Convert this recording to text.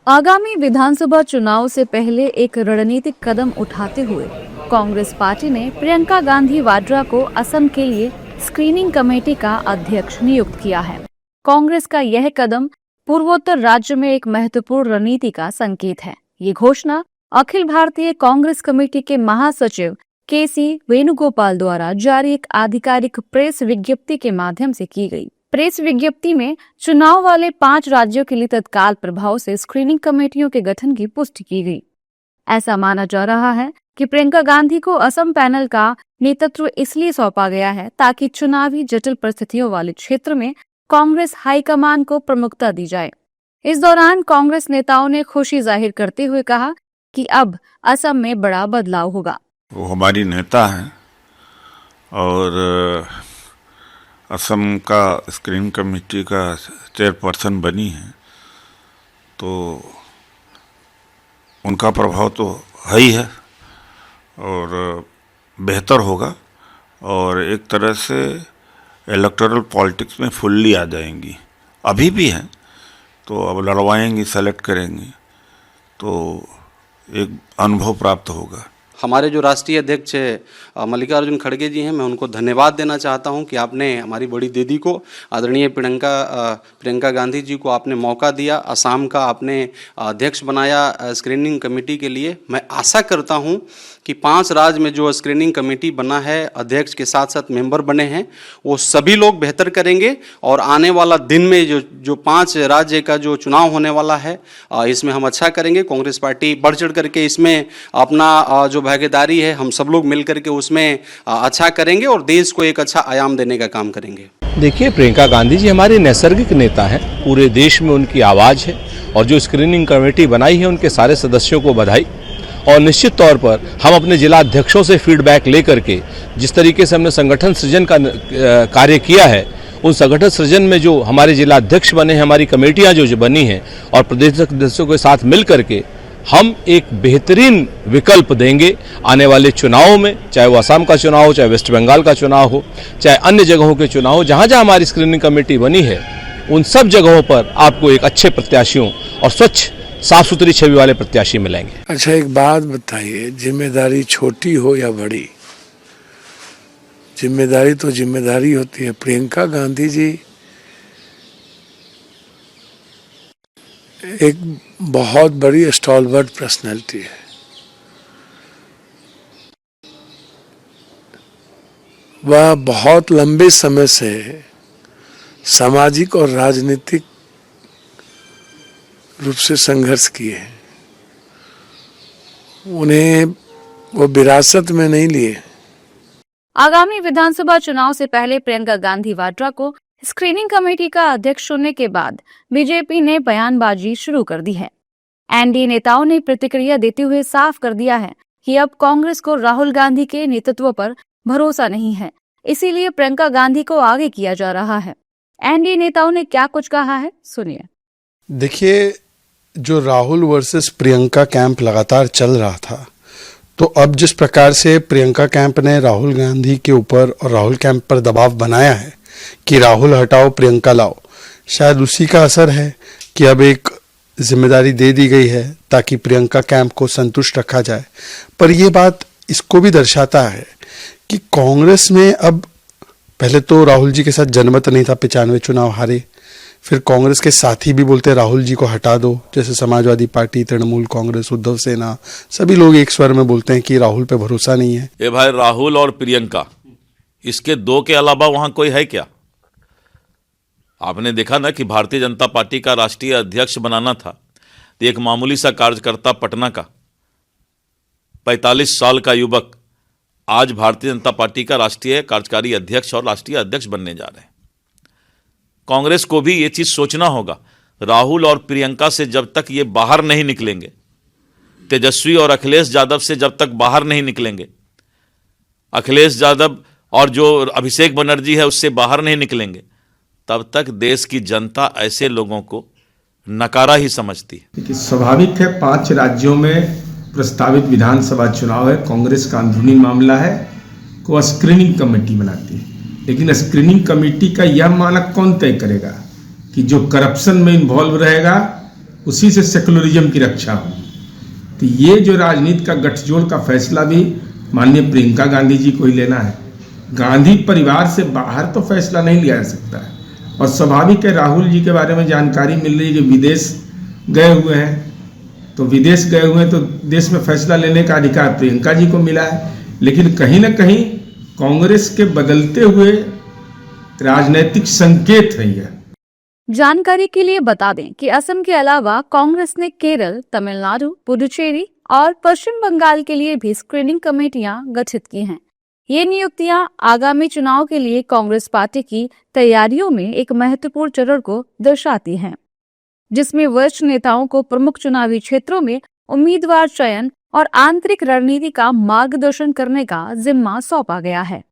आगामी विधानसभा चुनाव से पहले एक रणनीतिक कदम उठाते हुए कांग्रेस पार्टी ने प्रियंका गांधी वाड्रा को असम के लिए स्क्रीनिंग कमेटी का अध्यक्ष नियुक्त किया है। कांग्रेस का यह कदम पूर्वोत्तर राज्य में एक महत्वपूर्ण रणनीति का संकेत है। ये घोषणा अखिल भारतीय कांग्रेस कमेटी के महासचिव के.सी. वेणुगोपाल द्वारा जारी एक आधिकारिक प्रेस विज्ञप्ति के माध्यम से की गई। प्रेस विज्ञप्ति में चुनाव वाले 5 राज्यों के लिए तत्काल प्रभाव से स्क्रीनिंग कमेटियों के गठन की पुष्टि की गई। ऐसा माना जा रहा है कि प्रियंका गांधी को असम पैनल का नेतृत्व इसलिए सौंपा गया है ताकि चुनावी जटिल परिस्थितियों वाले क्षेत्र में कांग्रेस हाईकमान को प्रमुखता दी जाए। इस दौरान कांग्रेस नेताओं ने खुशी जाहिर करते हुए कहा कि अब असम में बड़ा बदलाव होगा। वो हमारी नेता हैं और असम का स्क्रीनिंग कमेटी का चेयरपर्सन बनी है, तो उनका प्रभाव तो है ही है और बेहतर होगा और एक तरह से इलेक्टोरल पॉलिटिक्स में फुल्ली आ जाएंगी। अभी भी हैं तो अब लड़वाएंगी, सेलेक्ट करेंगी, तो एक अनुभव प्राप्त होगा। हमारे जो राष्ट्रीय अध्यक्ष मल्लिकार्जुन खड़गे जी हैं, मैं उनको धन्यवाद देना चाहता हूं कि आपने हमारी बड़ी दीदी को, आदरणीय प्रियंका गांधी जी को आपने मौका दिया, असम का आपने अध्यक्ष बनाया स्क्रीनिंग कमेटी के लिए। मैं आशा करता हूं कि 5 राज्य में जो स्क्रीनिंग कमेटी बना है, अध्यक्ष के साथ साथ मेंबर बने हैं, वो सभी लोग बेहतर करेंगे और आने वाला दिन में जो 5 राज्य का जो चुनाव होने वाला है, इसमें हम अच्छा करेंगे। कांग्रेस पार्टी बढ़ चढ़ करके इसमें अपना जो भागीदारी है, हम सब लोग मिल करके उसमें अच्छा करेंगे और देश को एक अच्छा आयाम देने का काम करेंगे। देखिए, प्रियंका गांधी जी हमारे नैसर्गिक नेता हैं, पूरे देश में उनकी आवाज़ है और जो स्क्रीनिंग कमेटी बनाई है उनके सारे सदस्यों को बधाई। और निश्चित तौर पर हम अपने जिला अध्यक्षों से फीडबैक लेकर के जिस तरीके से हमने संगठन सृजन का कार्य किया है, उन संगठन सृजन में जो हमारे जिला अध्यक्ष बने हैं, हमारी कमेटियां जो बनी हैं और प्रदेश सदस्यों के साथ मिल करके हम एक बेहतरीन विकल्प देंगे आने वाले चुनावों में, चाहे वो असम का चुनाव हो, चाहे वेस्ट बंगाल का चुनाव हो, चाहे अन्य जगहों के चुनाव हो। जहाँ जहाँ हमारी स्क्रीनिंग कमेटी बनी है उन सब जगहों पर आपको एक अच्छे प्रत्याशियों और स्वच्छ साफ सुथरी छवि वाले प्रत्याशी मिलेंगे। अच्छा, एक बात बताइए, जिम्मेदारी छोटी हो या बड़ी, जिम्मेदारी तो जिम्मेदारी होती है। प्रियंका गांधी जी एक बहुत बड़ी स्टॉलवर्ट पर्सनैलिटी है। वह बहुत लंबे समय से सामाजिक और राजनीतिक रूप से संघर्ष किए हैं। उन्हें वो विरासत में नहीं लिए। आगामी विधानसभा चुनाव से पहले प्रियंका गांधी वाड्रा को स्क्रीनिंग कमेटी का अध्यक्ष चुनने के बाद बीजेपी ने बयानबाजी शुरू कर दी है। एनडीए नेताओं ने प्रतिक्रिया देते हुए साफ कर दिया है कि अब कांग्रेस को राहुल गांधी के नेतृत्व पर भरोसा नहीं है, इसीलिए प्रियंका गांधी को आगे किया जा रहा है। एनडीए नेताओं ने क्या कुछ कहा है, सुनिए। देखिए, जो राहुल वर्सेस प्रियंका कैंप लगातार चल रहा था, तो अब जिस प्रकार से प्रियंका कैंप ने राहुल गांधी के ऊपर और राहुल कैंप पर दबाव बनाया है कि राहुल हटाओ प्रियंका लाओ, शायद उसी का असर है कि अब एक जिम्मेदारी दे दी गई है ताकि प्रियंका कैंप को संतुष्ट रखा जाए। पर यह बात इसको भी दर्शाता है कि कांग्रेस में अब, पहले तो राहुल जी के साथ जनमत नहीं था, 95 चुनाव हारे, फिर कांग्रेस के साथी भी बोलते राहुल जी को हटा दो, जैसे समाजवादी पार्टी, तृणमूल कांग्रेस, उद्धव सेना, सभी लोग एक स्वर में बोलते हैं कि राहुल पे भरोसा नहीं है। ये भाई राहुल और प्रियंका, इसके 2 के अलावा वहां कोई है क्या? आपने देखा ना कि भारतीय जनता पार्टी का राष्ट्रीय अध्यक्ष बनाना था तो एक मामूली सा कार्यकर्ता पटना का 45 साल का युवक आज भारतीय जनता पार्टी का राष्ट्रीय कार्यकारी अध्यक्ष और राष्ट्रीय अध्यक्ष बनने जा रहे हैं। कांग्रेस को भी ये चीज सोचना होगा, राहुल और प्रियंका से जब तक ये बाहर नहीं निकलेंगे, तेजस्वी और अखिलेश यादव से जब तक बाहर नहीं निकलेंगे, अखिलेश यादव और जो अभिषेक बनर्जी है उससे बाहर नहीं निकलेंगे, तब तक देश की जनता ऐसे लोगों को नकारा ही समझती है। स्वाभाविक है, 5 राज्यों में प्रस्तावित विधानसभा चुनाव है, कांग्रेस का अंदरूनी मामला है, को स्क्रीनिंग कमेटी बनाती है। लेकिन स्क्रीनिंग कमेटी का यह मानक कौन तय करेगा कि जो करप्शन में इन्वॉल्व रहेगा उसी से सेकुलरिज्म की रक्षा होगी। तो ये जो राजनीति का गठजोड़ का फैसला भी माननीय प्रियंका गांधी जी को ही लेना है। गांधी परिवार से बाहर तो फैसला नहीं लिया जा सकता है। और स्वाभाविक है, राहुल जी के बारे में जानकारी मिल रही है कि विदेश गए हुए हैं, तो विदेश गए हुए हैं तो देश में फैसला लेने का अधिकार प्रियंका जी को मिला है। लेकिन कहीं ना कहीं कांग्रेस के बदलते हुए राजनीतिक संकेत है यह। जानकारी के लिए बता दें कि असम के अलावा कांग्रेस ने केरल, तमिलनाडु, पुडुचेरी और पश्चिम बंगाल के लिए भी स्क्रीनिंग कमेटियां गठित की हैं। ये नियुक्तियां आगामी चुनाव के लिए कांग्रेस पार्टी की तैयारियों में एक महत्वपूर्ण चरण को दर्शाती हैं, जिसमें वरिष्ठ नेताओं को प्रमुख चुनावी क्षेत्रों में उम्मीदवार चयन और आंतरिक रणनीति का मार्गदर्शन करने का जिम्मा सौंपा गया है।